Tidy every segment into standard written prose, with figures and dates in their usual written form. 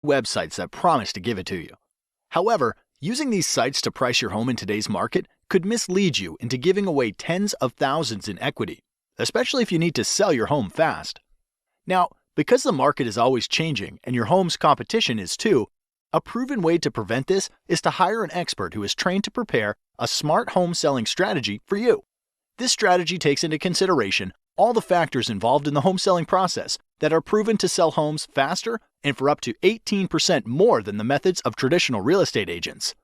websites that promise to give it to you. However, using these sites to price your home in today's market could mislead you into giving away tens of thousands in equity, especially if you need to sell your home fast. Now, because the market is always changing and your home's competition is too, a proven way to prevent this is to hire an expert who is trained to prepare a smart home selling strategy for you. This strategy takes into consideration all the factors involved in the home selling process that are proven to sell homes faster and for up to 18% more than the methods of traditional real estate agents.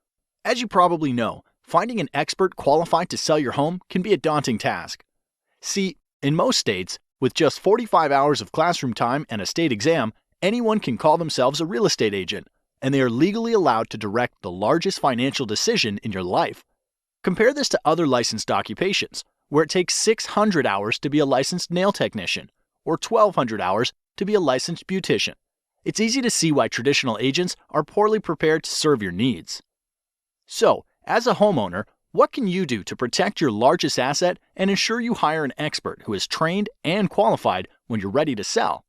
As you probably know, finding an expert qualified to sell your home can be a daunting task. See, in most states, with just 45 hours of classroom time and a state exam, anyone can call themselves a real estate agent, and they are legally allowed to direct the largest financial decision in your life. Compare this to other licensed occupations, where it takes 600 hours to be a licensed nail technician, or 1,200 hours to be a licensed beautician. It's easy to see why traditional agents are poorly prepared to serve your needs. So, as a homeowner, what can you do to protect your largest asset and ensure you hire an expert who is trained and qualified when you're ready to sell?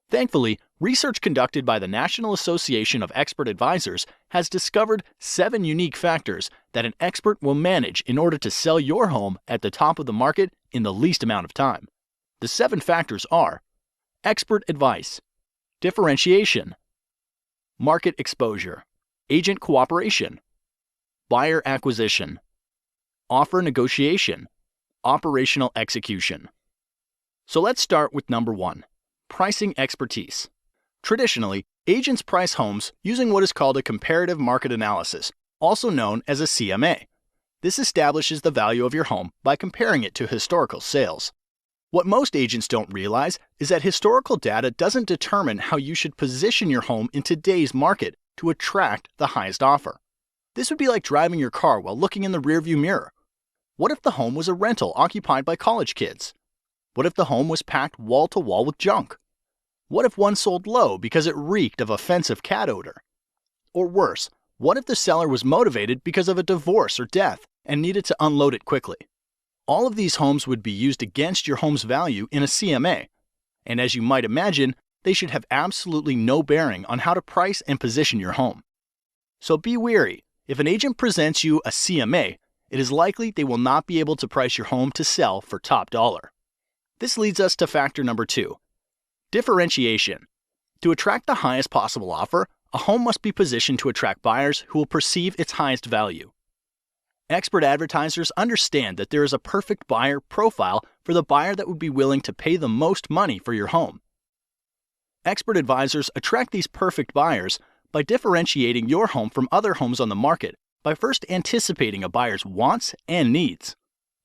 Thankfully, research conducted by the National Association of Expert Advisors has discovered 7 unique factors that an expert will manage in order to sell your home at the top of the market in the least amount of time. The 7 factors are: expert advice, differentiation, market exposure, agent cooperation, buyer acquisition, offer negotiation, operational execution. So let's start with number 1. Pricing expertise. Traditionally, agents price homes using what is called a comparative market analysis, also known as a CMA. This establishes the value of your home by comparing it to historical sales. What most agents don't realize is that historical data doesn't determine how you should position your home in today's market to attract the highest offer. This would be like driving your car while looking in the rearview mirror. What if the home was a rental occupied by college kids? What if the home was packed wall to wall with junk? What if one sold low because it reeked of offensive cat odor? Or worse, what if the seller was motivated because of a divorce or death and needed to unload it quickly? All of these homes would be used against your home's value in a CMA, and as you might imagine, they should have absolutely no bearing on how to price and position your home. So be wary. If an agent presents you a CMA, it is likely they will not be able to price your home to sell for top dollar. This leads us to factor number 2, differentiation. To attract the highest possible offer, a home must be positioned to attract buyers who will perceive its highest value. Expert advertisers understand that there is a perfect buyer profile for the buyer that would be willing to pay the most money for your home. Expert advisors attract these perfect buyers by differentiating your home from other homes on the market by first anticipating a buyer's wants and needs.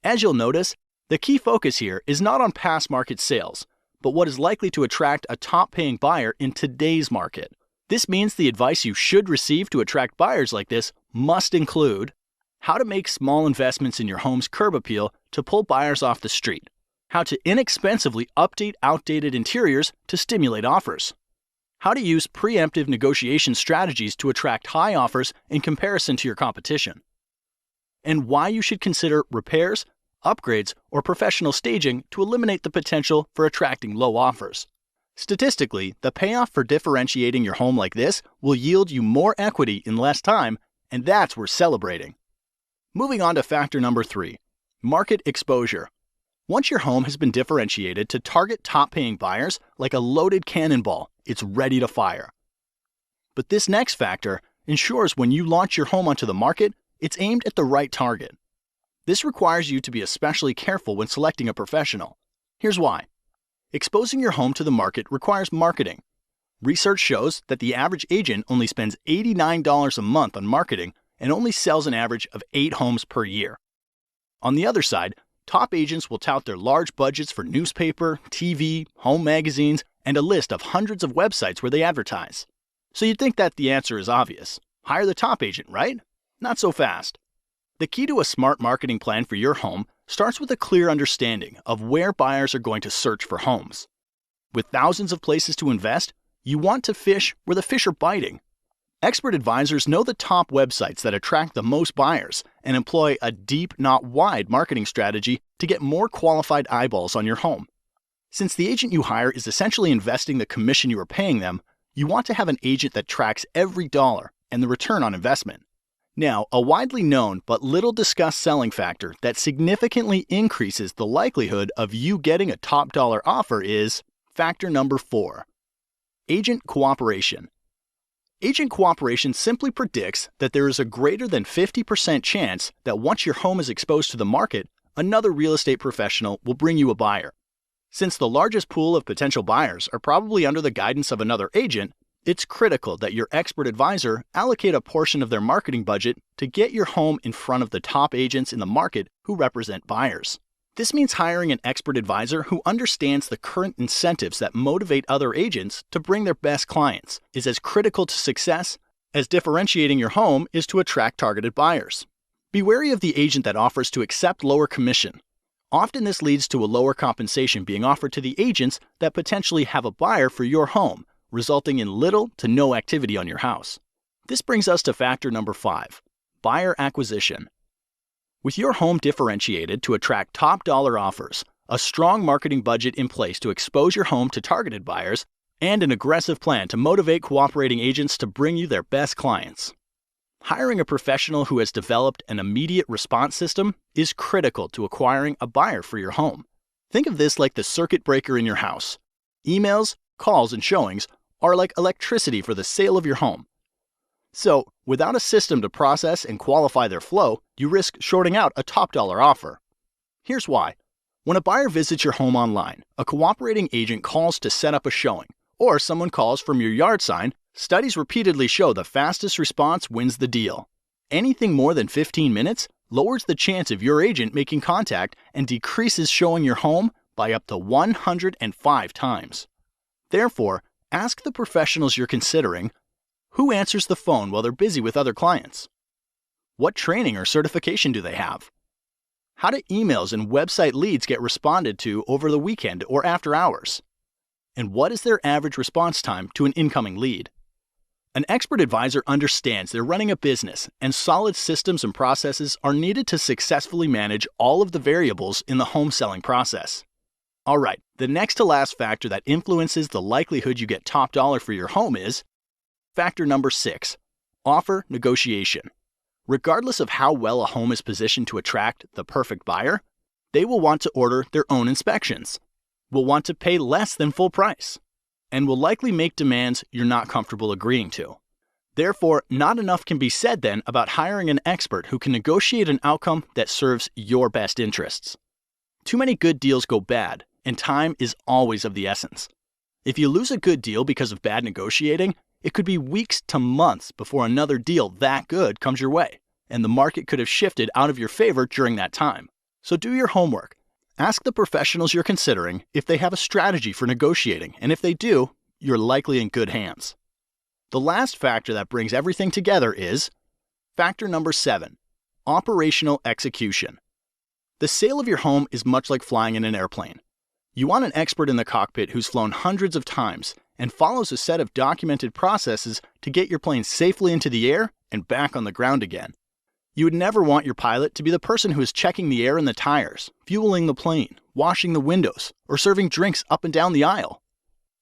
As you'll notice, the key focus here is not on past market sales, but what is likely to attract a top-paying buyer in today's market. This means the advice you should receive to attract buyers like this must include how to make small investments in your home's curb appeal to pull buyers off the street, how to inexpensively update outdated interiors to stimulate offers, how to use preemptive negotiation strategies to attract high offers in comparison to your competition, and why you should consider repairs, upgrades, or professional staging to eliminate the potential for attracting low offers. Statistically, the payoff for differentiating your home like this will yield you more equity in less time, and that's worth celebrating. Moving on to factor number 3, market exposure. Once your home has been differentiated to target top-paying buyers like a loaded cannonball, it's ready to fire. But this next factor ensures when you launch your home onto the market, it's aimed at the right target. This requires you to be especially careful when selecting a professional. Here's why. Exposing your home to the market requires marketing. Research shows that the average agent only spends $89 a month on marketing and only sells an average of 8 homes per year. On the other side, top agents will tout their large budgets for newspaper, TV, home magazines, and a list of hundreds of websites where they advertise. So you'd think that the answer is obvious. Hire the top agent, right? Not so fast. The key to a smart marketing plan for your home starts with a clear understanding of where buyers are going to search for homes. With thousands of places to invest, you want to fish where the fish are biting. Expert advisors know the top websites that attract the most buyers and employ a deep, not wide marketing strategy to get more qualified eyeballs on your home. Since the agent you hire is essentially investing the commission you are paying them, You want to have an agent that tracks every dollar and the return on investment. Now, a widely known but little discussed selling factor that significantly increases the likelihood of you getting a top dollar offer is factor number 4, agent cooperation. Agent cooperation simply predicts that there is a greater than 50% chance that once your home is exposed to the market, another real estate professional will bring you a buyer. Since the largest pool of potential buyers are probably under the guidance of another agent, it's critical that your expert advisor allocate a portion of their marketing budget to get your home in front of the top agents in the market who represent buyers. This means hiring an expert advisor who understands the current incentives that motivate other agents to bring their best clients is as critical to success as differentiating your home is to attract targeted buyers. Be wary of the agent that offers to accept lower commission. Often this leads to a lower compensation being offered to the agents that potentially have a buyer for your home, resulting in little to no activity on your house. This brings us to factor number 5, buyer acquisition. With your home differentiated to attract top dollar offers, a strong marketing budget in place to expose your home to targeted buyers, and an aggressive plan to motivate cooperating agents to bring you their best clients. Hiring a professional who has developed an immediate response system is critical to acquiring a buyer for your home. Think of this like the circuit breaker in your house. Emails, calls, and showings are like electricity for the sale of your home. So, without a system to process and qualify their flow, you risk shorting out a top dollar offer. Here's why. When a buyer visits your home online, a cooperating agent calls to set up a showing, or someone calls from your yard sign, studies repeatedly show the fastest response wins the deal. Anything more than 15 minutes lowers the chance of your agent making contact and decreases showing your home by up to 105 times. Therefore, ask the professionals you're considering, who answers the phone while they're busy with other clients? What training or certification do they have? How do emails and website leads get responded to over the weekend or after hours? And what is their average response time to an incoming lead? An expert advisor understands they're running a business, and solid systems and processes are needed to successfully manage all of the variables in the home selling process. All right, the next to last factor that influences the likelihood you get top dollar for your home is factor number 6, offer negotiation. Regardless of how well a home is positioned to attract the perfect buyer, they will want to order their own inspections, will want to pay less than full price, and will likely make demands you're not comfortable agreeing to. Therefore, not enough can be said then about hiring an expert who can negotiate an outcome that serves your best interests. Too many good deals go bad, and time is always of the essence. If you lose a good deal because of bad negotiating, it could be weeks to months before another deal that good comes your way, and the market could have shifted out of your favor during that time. So do your homework. Ask the professionals you're considering if they have a strategy for negotiating, and if they do, you're likely in good hands. The last factor that brings everything together is factor number 7, operational execution. The sale of your home is much like flying in an airplane. You want an expert in the cockpit who's flown hundreds of times and follows a set of documented processes to get your plane safely into the air and back on the ground again. You would never want your pilot to be the person who is checking the air in the tires, fueling the plane, washing the windows, or serving drinks up and down the aisle.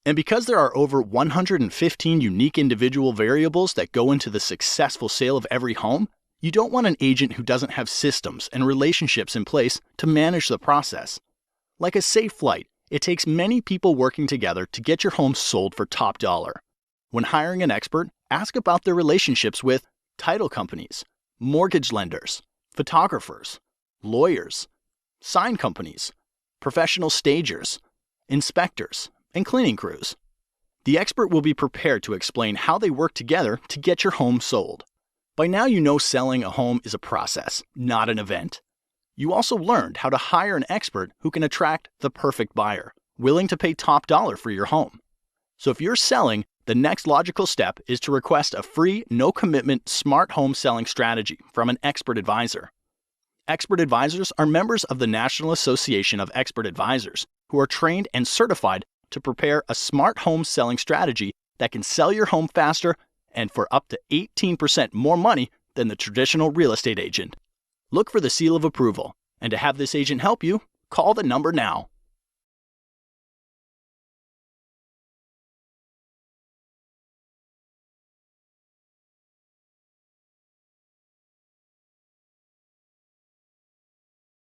And because there are over 115 unique individual variables that go into the successful sale of every home, you don't want an agent who doesn't have systems and relationships in place to manage the process. Like a safe flight, it takes many people working together to get your home sold for top dollar. When hiring an expert, ask about their relationships with title companies, mortgage lenders, photographers, lawyers, sign companies, professional stagers, inspectors, and cleaning crews. The expert will be prepared to explain how they work together to get your home sold. By now you know selling a home is a process, not an event. You also learned how to hire an expert who can attract the perfect buyer, willing to pay top dollar for your home. So if you're selling, the next logical step is to request a free, no-commitment, smart home selling strategy from an expert advisor. Expert advisors are members of the National Association of Expert Advisors who are trained and certified to prepare a smart home selling strategy that can sell your home faster and for up to 18% more money than the traditional real estate agent. Look for the seal of approval, and to have this agent help you, call the number now.